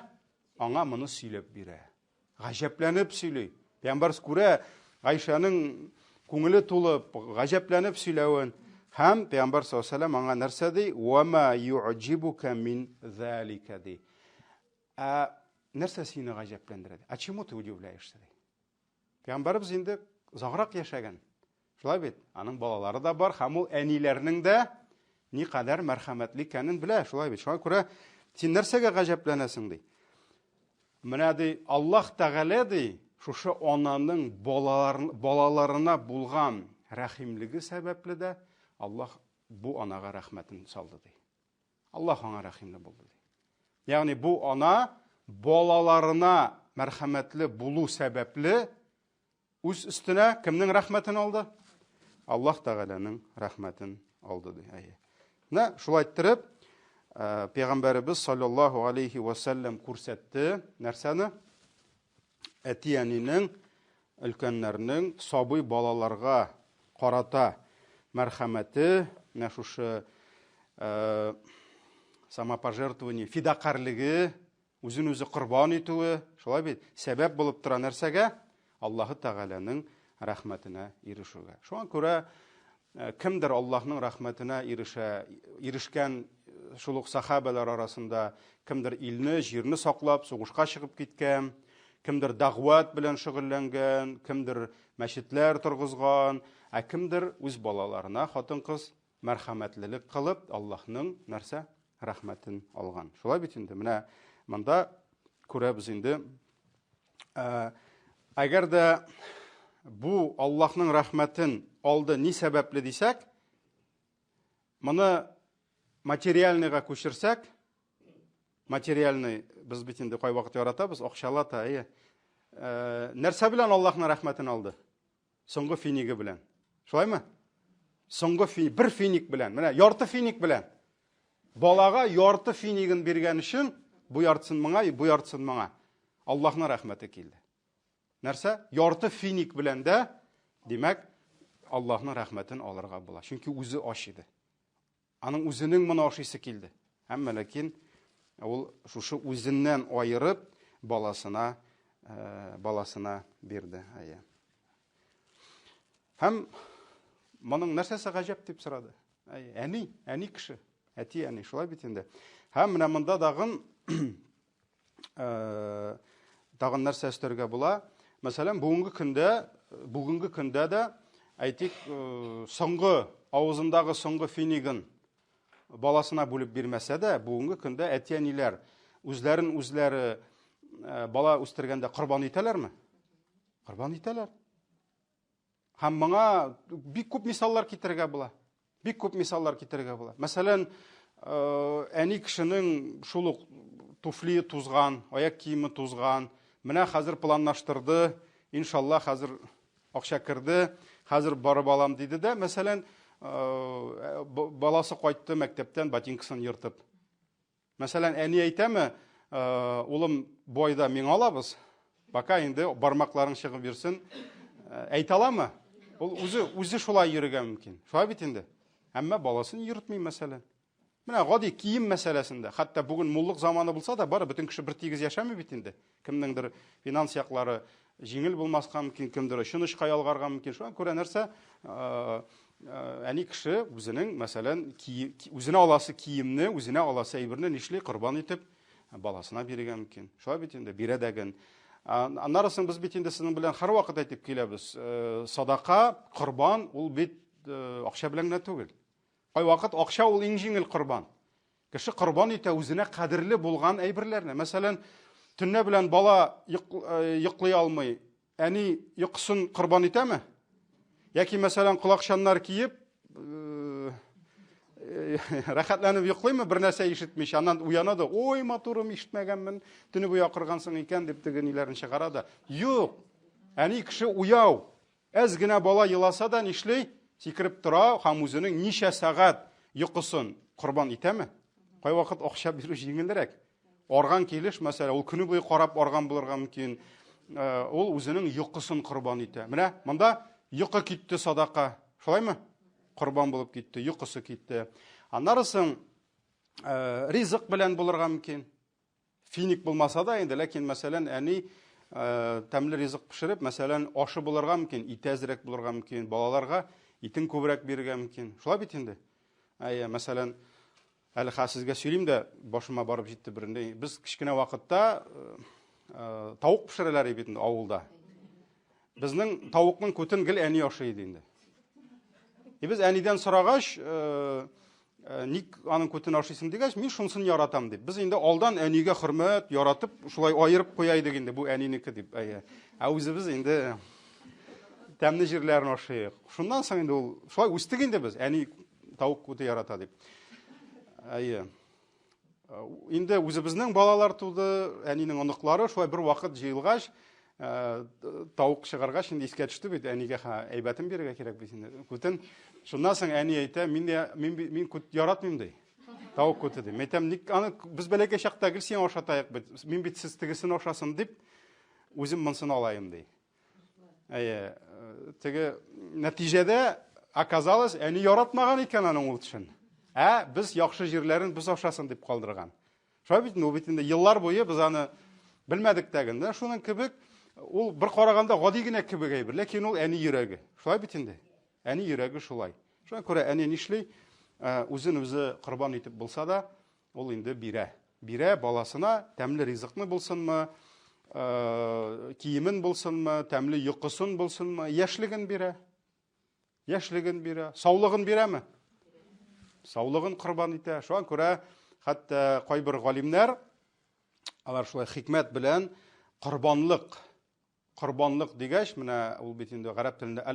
аңа моны сөйләп бирә. Гаҗәпләнеп сөйли. Пәйгамбәр күрә Гайшаның күңеле тулып, гаҗәпләнеп сөйләвен. Һәм Пәйгамбәр саллаллаһу алейһи ва саллям аңа нәрсә ди? Ва ма ю'җибука мин залика ди. Нәрсә сине гаҗәпләндерә? Чему ты удивляешься? Пәйгамбәрбез инде заграк яшәгән. Шулай бит, аның балалары да бар, һәм ул әниләрнең дә никадәр мәрхәмәтле икәнен белә. Шулай бит. Шуңа күрә син нәрсәгә гаҗәпләнәсең ди? Менә ди Аллаһ Тәгалә ди, шушы ананың балаларына булган рәхимлеге сәбәпле дә Аллаһ бу анага рәхмәтен салды ди. Аллаһ аңа рәхимле булды ди. Ягъни бу ана балаларына мәрхәмәтле булу сәбәпле үз өстенә кемнең рәхмәтен алды? Аллаһ Тәгаләнең рәхмәтен алды ди. Менә шулай иттереп, Пәйгамбәребез саллаллаһу алейхи ва саллям күрсәтте нәрсәне? Әтиянинең, өлкәннәрнең сабый балаларга карата мәрхәмәте, менә шушы самопожертвование, фидакарлыгы, үзен-үзе корбан итүе, шулай бит, сәбәп булып тора нәрсәгә? Аллаһы Тәгаләнең рәхмәтенә ирешүгә. Шуңа күрә кемдер Аллаһның рәхмәтенә ирешкән шул ук сахабалар арасында, кемдер илне, җирне саклап, сугышка чыгып киткән, кемдер дәгъват белән шөгыльләнгән, кемдер мәчетләр торгызган, кемдер үз балаларына хатын-кыз мәрхәмәтлелек кылып, Аллаһның нәрсә? Рәхмәтен алган. Шулай бит инде. Менә монда күрәбез инде. Әгәр дә бу Аллаһның рәхмәтен алды ни сәбәпле дисәк, моны материальныйга күчерсәк, материальный без бит инде кай вакыт яратабыз, акчалата, нәрсә белән Аллаһның рәхмәтен алды? Соңгы финиге белән. Шулаймы? Соңгы бер финик белән, менә ярты финик белән. Балага ярты финигын биргән өчен, бу яртысын моңа, бу яртысын моңа. Аллаһның рәхмәте килде. Нәрсә? Ярты финик белән дә, димәк, Аллаһның рәхмәтен алырга була. Чөнки үзе аш иде. Аның үзенең моны ашыйсы килде. Әмма ләкин ул шушы үзеннән айырып баласына бирде. Һәм моның нәрсәсе гаҗәп дип сорады. Әни кеше, әти әни, шулай бит инде. Һәм менә монда тагын нәрсә өстәргә була. Мәсәлән, бүгенге көндә дә әйтик, соңгы авызындагы соңгы финигын баласына бүлеп бирмәсә дә, бүгенге көндә әти-әниләр үзләре бала үстергәндә корбан итәләрме? Корбан итәләр. Һәм моңа бик күп мисаллар китерергә була. Мәсәлән, әни кешенең шул ук туфли тузган, аяк киеме тузган, менә хәзер планлаштырды, иншалла хәзер акча керде, хәзер барып алам диде дә, мәсәлән, баласы кайтты мәктәптән ботинкасын йыртып. Мәсәлән, әни әйтәме, улым бойда мин алабыз, бака инде бармакларың чыгып бирсен, әйтә аламы? Ул үзе шулай йөрергә мөмкин. Шулай бит инде. Әмма баласын йыртмый мәсәлән. Менә гади кием мәсьәләсендә, хәтта бүген муллык заманы булса да, бары бөтен кеше бер тигез яшәмый бит инде. Кемнеңдер финанс яклары җиңел булмаска мөмкин, кемдер өчен ышка ялгарга мөмкин. Шуңа күрә нәрсә, әни кеше үзенең, мәсәлән, үзенә аласы киемне, үзенә аласы әйберне нишли корбан итеп баласына бирергә мөмкин. Шулай бит инде, бирә дәген. Аннарысын без бит инде сезнең белән һәрвакыт әйтеп киләбез. Садака, корбан ул бит акча белән генә түгел. Кайвакыт акча ул иң җиңел корбан. Кеше корбан итә үзенә кадерле булган әйберләрне. Мәсәлән, төнне белән бала йоклый алмый, әни йокысын корбан итәме? Яки мәсәлән, кулакчаннар киеп, рәхәтләнеп йоклыймы, бер нәрсә ишетмичә, аннан уяна да, ой, матурым, ишетмәгәнмен, төне буя кыргансың икән дип тегениләрен чыгара да. Юк. Әни кеше уяу. Әз генә бала еласа да нишлей? Сикереп тора, һәм үзенең ничә сәгать йокысын корбан итәме? Кайвакыт акча бирү җиңелрәк. Арган килеш, мәсәлән, ул көне буе карап арган булырга мөмкин. Ул үзенең йокысын корбан итә. Менә монда йокы китте садака. Шулаймы? Корбан булып китте, йокысы китте. Аннарысын ризык белән булырга мөмкин. Финик булмаса да инде, ләкин мәсәлән, әни тәмле ризык пешереп, мәсәлән, ашы булырга мөмкин, итәзрәк булырга мөмкин, балаларга итен күбрәк бирергә мөмкин. Шулай бит инде. Мәсәлән, әле хәзергә сөйлим дә башыма барып җитте берендә. Без кичкенә вакытта тавык пешерәләр бит инде авылда. Безнең тавыкның күтен гел әни ашый иде инде. Без әнидән сорагач, ник аның күтен ашыйсың дигәч, мин шунысын яратам дип. Без инде алдан әнигә хөрмәт яратып, шулай аерып куя идек инде, бу әнинеке дип. Үзебез инде тәмле җирләрен ашыйк. Шуннан соң инде ул шулай үстек инде без, әни тавык күте ярата дип. Инде үзебезнең балалар туды, әнинең оныклары шулай бер вакыт җыелгач, тавык чыгаргач инде искә төште бит, әнигә әйбәтен бирергә кирәк бит инде. Күтен. Шуннан соң әни әйтә, мин күт яратмыйм ди. Тавык күте ди. Мәйтәм, ник аны без бәләкәй чакта гел син ашатайык бит. Мин бит сез тегесен ашасын дип, үзем монсын алайым ди. Теге нәтиҗәдә оказалось, әни яратмаган икән аның ул төшен. Без яхшы җирләрен без ашасын дип калдырган. Шулай бит, ул бит инде еллар буе без аны белмәдек тәген. Шуның кебек, ул бер караганда гади генә кебек әйбер, ләкин ул әни йөрәге. Шулай бит инде. Әни йөрәге шулай. Шуңа күрә әни нишли, үзен үзе корбан итеп булса да, ул инде бирә. Бирә баласына, тәмле ризыкны булсынмы, киемен булсынмы, тәмле йокысын булсынмы, яшьлеген бирә. Яшьлеген бирә, саулыгын бирәме? Саулыгын корбан итә. Шуңа күрә хәтта кайбер галимнәр алар шулай хикмәт белән корбанлык дигәч, менә ул бит инде гарәп телендә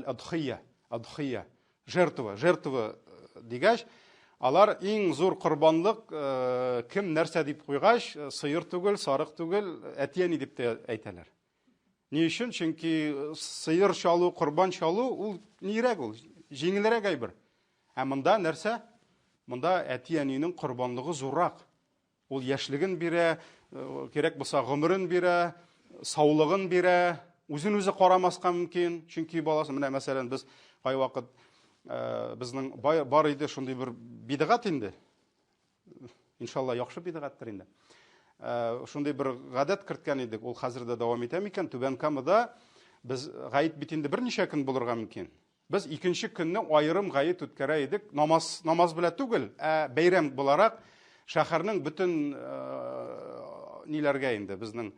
адхия, жертва дигәч, алар иң зур корбанлык кем нәрсә дип куйгач, сыер түгел, сарык түгел, әти-әни дип әйтәләр. Ни өчен? Чөнки сыер чалу, корбан чалу ул нирәк ул, җиңелрәк әйбер. Монда нәрсә? Монда әти-әнинең корбанлыгы зуррак. Ул яшьлеген бирә, кирәк булса гомерен бирә, саулыгын бирә, үзен үзе карамаска мөмкин. Чөнки баласы, менә мәсәлән, без кайвакыт безнең бар иде шундый бер бидгат инде. Иншалла яхшы бидгаттыр инде. Шундый бер гадәт керткән идек, ул хәзер дә дәвам итә микән? Түбән Камада без гаит бит инде берничә көн булырга мөмкин. Без икенче көнне айрым гает үткәрә идек. Намаз белән түгел, бәйрәм буларак шәһәрнең бөтен ниләргә инде безнең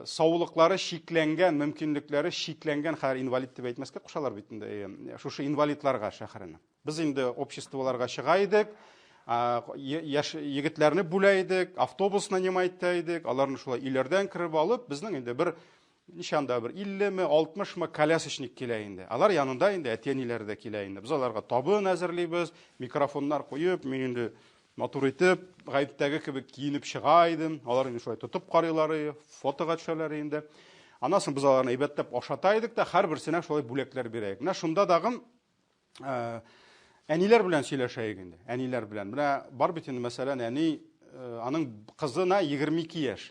саулыклары шикләнгән, мөмкинлекләре шикләнгән, хәер инвалид дип әйтмәскә кушалар бит инде. Шушы инвалидларга шәһәрне. Без инде обществоларга чыга идек, егетләрне бүлә идек, автобусны немайтта идек, аларны шулай иләрдән киреп алып, безнең инде бер нишанда бер 50 ме, 60 ме колясочник килә инде. Алар янында инде әтиәниләре дә килә инде. Біз аларга табын әзерлибез, микрофоннар куеп, мин инде матур итеп, гаептәге кебек киенеп чыга идем. Алар инде шулай тотып карыйлар, фотога төшәләр инде. Анасын без аларны әйбәтләп ашата идек тә, һәрберсенә шулай бүләкләр бирәек. Менә шунда дагы әниләр белән сөйләшәйек инде. Әниләр белән. Менә бар бит инде мәсәлән, әни аның кызына 22 яшь.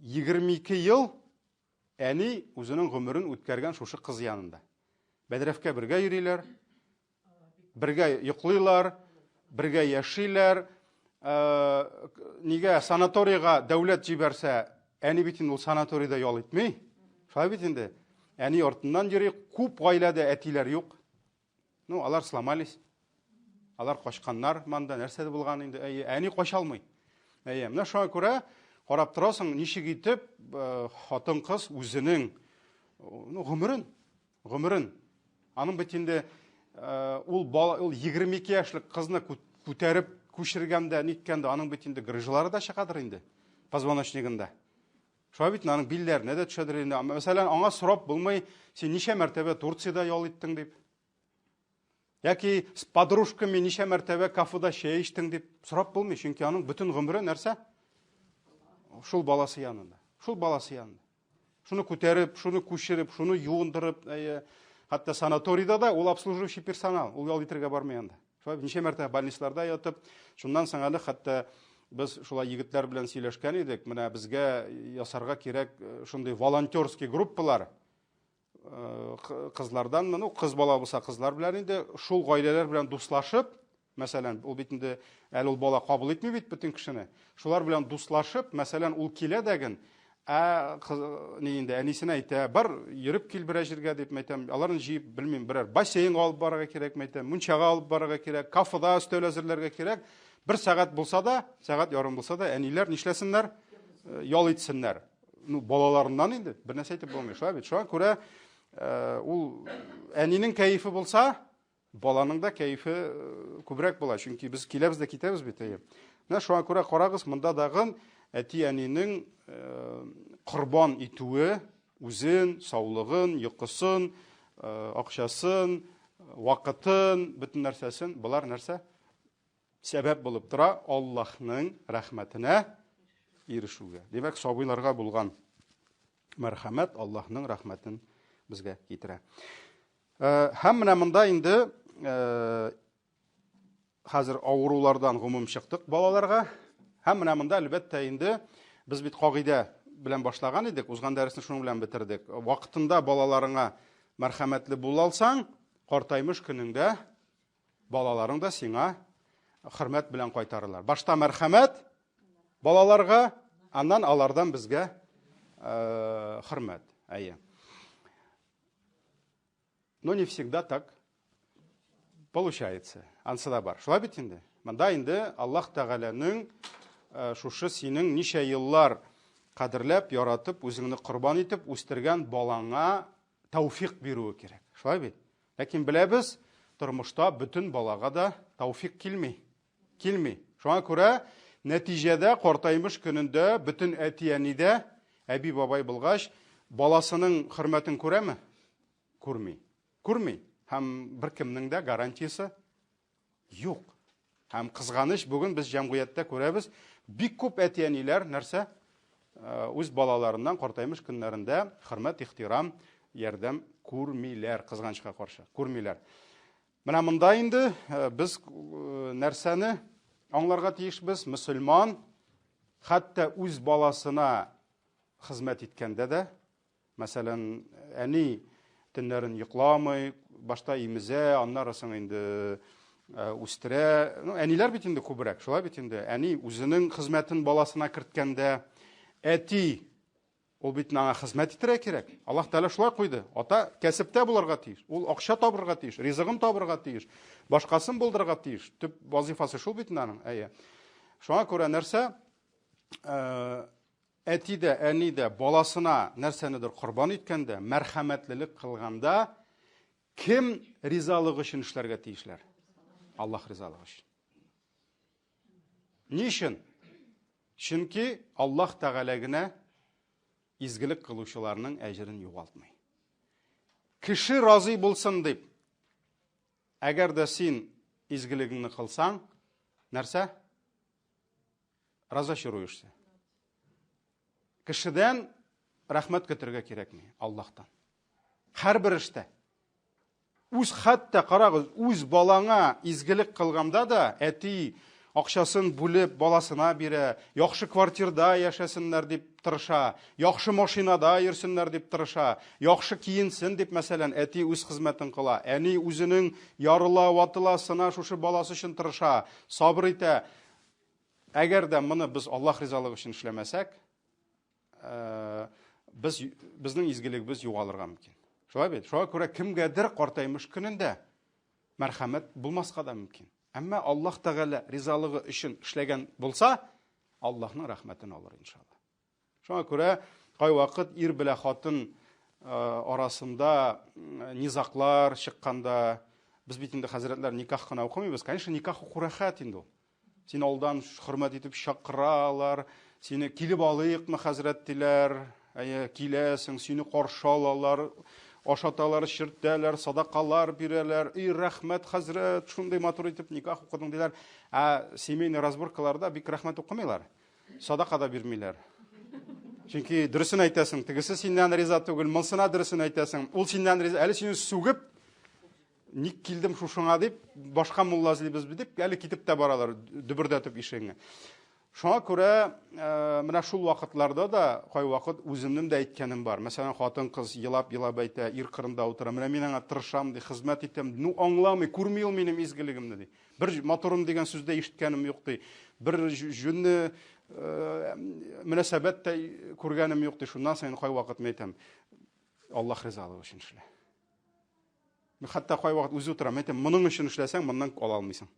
22 ел әни үзенең гомерен үткәргән шушы кыз янында. Бәдрәфкә бергә йөриләр, бергә йоклыйлар, бергә яшиләр. Нигә санаторийга дәүләт җибәрсә, әни бит инде ул санаторийда ял итми. Шулай бит инде. Әни артыннан йөри, күп гаиләдә әтиләр юк. Ну, алар сломались. Алар качканнар, манда нәрсә булган инде. Әни кача алмый. Менә шуңа күрә карап торасың, ничек итеп хатын-кыз үзенең гомерен, аның бит инде ул 22 яшьлек кызны күтәреп күчергәндә, ниткәндә, аның бит инде грыжлары да чыгадыр инде, позвоночнигында. Шулай бит аның билләренә дә төшәдер инде. Мәсәлән, аңа сорап булмый, син ничә мәртәбә Турциядә ял иттең дип. Яки с подружками ничә мәртәбә кафеда чәй эчтең дип сорап булмый, чөнки аның бөтен гомере нәрсә? Шул баласы янында. Шуны күтәреп, шуны күчереп, шуны юындырып, хәтта санаторийда да ул обслуживающий персонал, ул ял итәргә бармый анда. Шулай ничә мәртәбә больницаларда ятып, шуннан соң әле хәтта без шулай егетләр белән сөйләшкән идек. Менә безгә ясарга кирәк шундый волонтерский группалар. Кызлардан, кыз бала булса кызлар белән инде шул гаиләләр белән дуслашып, мәсәлән, ул бит инде әле ул бала кабул итми бит бөтен кешене. Шулар белән дуслашып, мәсәлән, ул килә дәген, инде әнисенә әйтә, бар йөреп кил бер җиргә дип әйтәм. Аларны җыеп, белмим, берәр бассейнга алып барырга кирәк әйтәм, мунчага алып барырга кирәк, кафеда өстәл әзерләргә кирәк. Бер сәгать булса да, сәгать ярым булса да, әниләр нишләсеннәр? Ял итсеннәр. Балаларыннан инде бер нәрсә әйтеп булмый. Шулай бит. Шуңа күрә ул әнинең кәефе булса, баланың да кәефе күбрәк була. Чөнки без киләбез дә китәбез бит. Менә шуңа күрә карагыз, монда дагы әти-әнинең корбан итүе, үзен, саулыгын, йокысын, акчасын, вакытын, бөтен нәрсәсен, булар нәрсә? Сәбәп булып тора Аллаһның рәхмәтенә ирешүгә. Димәк, сабыйларга булган мәрхәмәт Аллаһның рәхмәтен безгә китерә. Һәм менә монда инде хәзер авырулардан гомум чыктык балаларга. Һәм менә монда әлбәттә инде без бит кагыйдә белән башлаган идек, узган дәресне шуның белән бетердек. Вакытында балаларыңа мәрхәмәтле була алсаң, картаймыш көнеңдә балаларың да сиңа хөрмәт белән кайтарырлар. Башта мәрхәмәт балаларга, аннан алардан безгә хөрмәт. Но не всегда так получается. Ансы да бар. Шулай бит инде. Монда инде Аллаһ Тәгаләнең шушы синең ничә еллар кадерләп, яратып, үзеңне корбан итеп үстергән балаңа тауфик бирүе кирәк. Шулай бит. Ләкин беләбез, тормышта бөтен балага да тауфик килми. Шуңа күрә нәтиҗәдә картаймыш көнендә бөтен әти-әнидә әби бабай булгач, баласының хөрмәтен күрәме? Күрми. Һәм беркемнең дә гарантиясе юк. Һәм кызганыч, бүген без җәмгыятьтә күрәбез, бик күп әти-әниләр нәрсә үз балаларыннан картаймыш көннәрендә хөрмәт, ихтирам, ярдәм күрмиләр, кызганычка каршы күрмиләр. Менә монда инде без нәрсәне аңларга тиешбез? Мөселман хәтта үз баласына хезмәт иткәндә дә, мәсәлән, әни төннәрен йокламый, башта имезә, аннары соң инде үстерә. Әниләр бит инде күбрәк, шулай бит инде. Әни үзенең хезмәтен баласына керткәндә, әти Ул бит аңа хезмәт итәргә кирәк. Аллаһ Тәгалә шулай куйды. Ата кәсептә булырга тиеш. Ул акча табырга тиеш, ризыгын табырга тиеш, башкасын булдырырга тиеш. Төп вазифасы шул бит аның. Шуңа күрә нәрсә? Әти дә, әни дә баласына нәрсәнедер корбан иткәндә, мәрхәмәтлелек кылганда, кем ризалыгы өчен эшләргә тиешләр? Аллаһ ризалыгы өчен. Ни өчен? Чөнки Аллаһ Тәгалә генә изгелек кылучыларның әҗерен югалтмый. Кеше разый булсын дип, әгәр дә син изгелегеңне кылсаң, нәрсә? Разочаруешься. Кешедән рәхмәт көтәргә кирәкми, Аллаһтан. Һәрбер эштә. Хәтта карагыз, үз балаңа изгелек кылганда да, әти акчасын бүлеп баласына бирә, яхшы квартирада яшәсеннәр дип тырыша, яхшы машинада йөрсеннәр дип тырыша, яхшы киенсен дип, мәсәлән, әти үз хезмәтен кыла, әни үзенең ярыла, ватыласына шушы баласы өчен тырыша, сабыр итә. Әгәр дә моны без Аллаһ ризалыгы өчен эшләмәсәк, безнең изгелегебез югалырга мөмкин. Шулай бит? Шуңа күрә кемгәдер картаймыш көнендә мәрхәмәт булмаска да мөмкин. Әмма Аллаһ Тәгалә ризалыгы өчен эшләгән булса, Аллаһның рәхмәтен алыр иншалла. Шуңа күрә кайвакыт ир белән хатын арасында низаклар чыкканда, без бит инде хәзрәтләр никах кына укымыйбыз. Конечно, никах уку рәхәт инде. Син алдан хөрмәт итеп чакыралар, сине килеп алыйкмы хәзрәт диләр, киләсең, сине каршы алалар, ашаталар, ширтәләр, садакалар бирәләр, рәхмәт хәзрәт, шундый матур итеп никах укыдың диләр. Семейный разборкаларда бик рәхмәт укымыйлар. Садака да бирмиләр. Чөнки дөресен әйтәсең, тегесе синнән риза түгел, монсына дөресен әйтәсең, ул синнән риза, әле сине сүгеп, ник килдем шушыңа дип, башка мулла эзлибез дип, әле китеп тә баралар, дөбердәтеп ишегеңә. Шуңа күрә, менә шул вакытларда да кайвакыт үземнең дә әйткәнем бар. Мәсәлән, хатын-кыз елап әйтә, ир кырында утыра, менә мин аңа тырышам ди, хезмәт итәм, аңламый, күрми ул минем изгелегемне ди. Бер матурым дигән сүздә ишеткәнем юк ди. Бер җүнне мөнәсәбәт тә күргәнем юк ди. Шуннан соң кайвакыт әйтәм, Аллаһ ризалыгы өчен эшлә. Хәтта кайвакыт үзе утырам, әйтәм, моның өчен эшләсәң, моннан ала алмыйсың.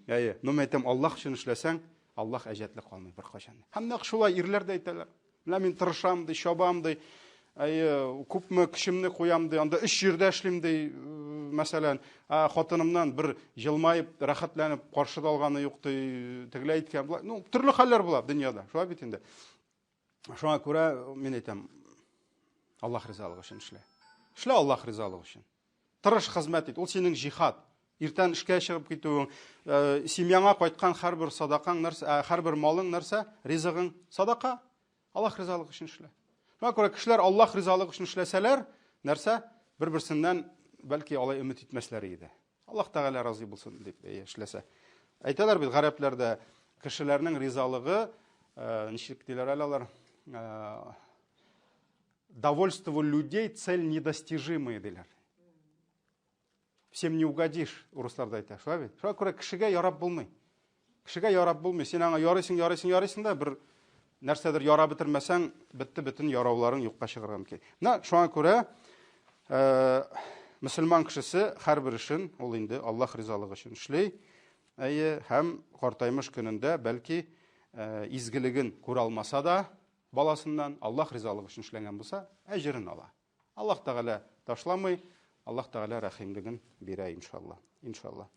Әйтәм, Аллаһ өчен эшләсәң, Аллаһ әҗәтле калмый бер качан. Һәм нәкъ шулай ирләр дә әйтәләр. Менә мин тырышам ди, чабам ди, күпме кешемне куям ди, анда 3 җирдә эшлим ди, мәсәлән, хатынымнан бер җылмаеп, рәхәтләнеп каршы алганы юк ди, тегелә әйткән. Ну, төрле хәлләр була дөньяда. Шулай бит инде. Шуңа күрә мин әйтәм, Аллаһ ризалыгы өчен эшлә. Эшлә Аллаһ ризалыгы өчен. Тырыш хезмәт ит, ул синең җихад. Иртән эшкә чыгып китүең, семьяңа кайткан һәрбер садакаң нәрсә, һәрбер малың нәрсә, ризыгың садака. Аллаһ ризалыгы өчен эшлә. Шуңа күрә кешеләр Аллаһ ризалыгы өчен эшләсәләр, нәрсә? Бер-берсеннән бәлки алай өмет итмәсләр иде. Аллаһ Тәгалә разый булсын дип эшләсә. Әйтәләр бит гарәпләрдә, кешеләрнең ризалыгы, ничек диләр алар? Довольство людей цель недостижимая диләр. Всем не угодишь, урысларда әйтә. Шулай бит? Шуңа күрә кешегә ярап булмый. Кешегә ярап булмый. Син аңа ярыйсың да бер нәрсәдер ярап бетермәсәң, бетте-бөтен ярауларың юкка чыгарга мөмкин. Шуңа күрә мөселман кешесе һәрбер эшен ул инде Аллаһ ризалыгы өчен эшли. Һәм картаймыш көнендә бәлки изгелеген күрә алмаса да, баласыннан Аллаһ ризалыгы өчен эшләгән булса, әҗерен ала. Аллаһ Тәгалә ташламый, Аллаһ Тәгалә рәхимлеген бирә иншалла. Иншалла.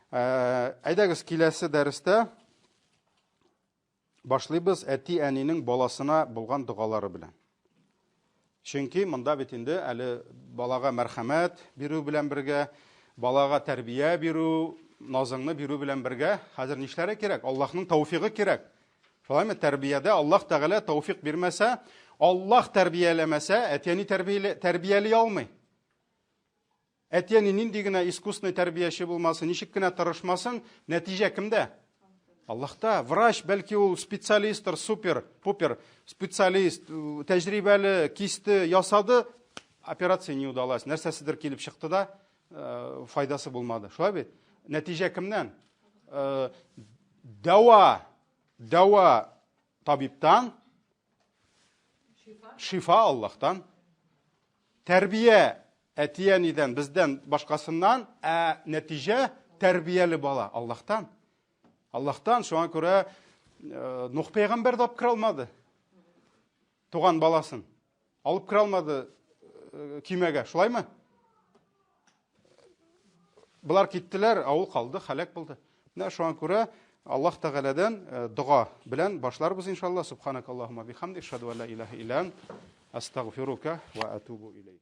Әйдәгез киләсе дәрестә башлыйбыз әти-әнинең баласына булган дугалары белән. Чөнки монда бит инде әле балага мәрхәмәт бирү белән бергә, балага тәрбия бирү, назыңны бирү белән бергә, хәзер нишләре кирәк? Аллаһның тауфигы кирәк. Шулаймы, тәрбиядә Аллаһ Тәгалә тауфик бирмәсә, Аллаһ тәрбияләмәсә, әти-әни тәрбияли алмый. Әти-әни нинди генә искусный тәрбияче булмасын, ничек кенә тырышмасын, нәтиҗә кемдә? Аллаһта. Врач, бәлки ул специалисттыр, супер специалист, тәҗрибәле, кисте, ясады, операция не удалась. Нәрсәседер килеп чыкты да, файдасы булмады. Шулай бит? Нәтиҗә кемнән? Дәва табибтан, Шифа Аллаһтан. Тәрбия әтиянидән, бездән башкасыннан, нәтиҗә тәрбияле бала Аллаһтан. Аллаһтан, шуңа күрә Нух пәйгамбәр дә алып кера алмады. Туган баласын алып кера алмады көймәгә, шулаймы? Булар киттеләр, авыл калды, халак булды. Менә шуңа күрә Аллаһ Тәгаләдән дуга белән башларбыз иншаллаһ. Субханакаллаһумма бихамдик, ашһаду ан ла илаһа илля ант, астагфирука ва атубу илейк.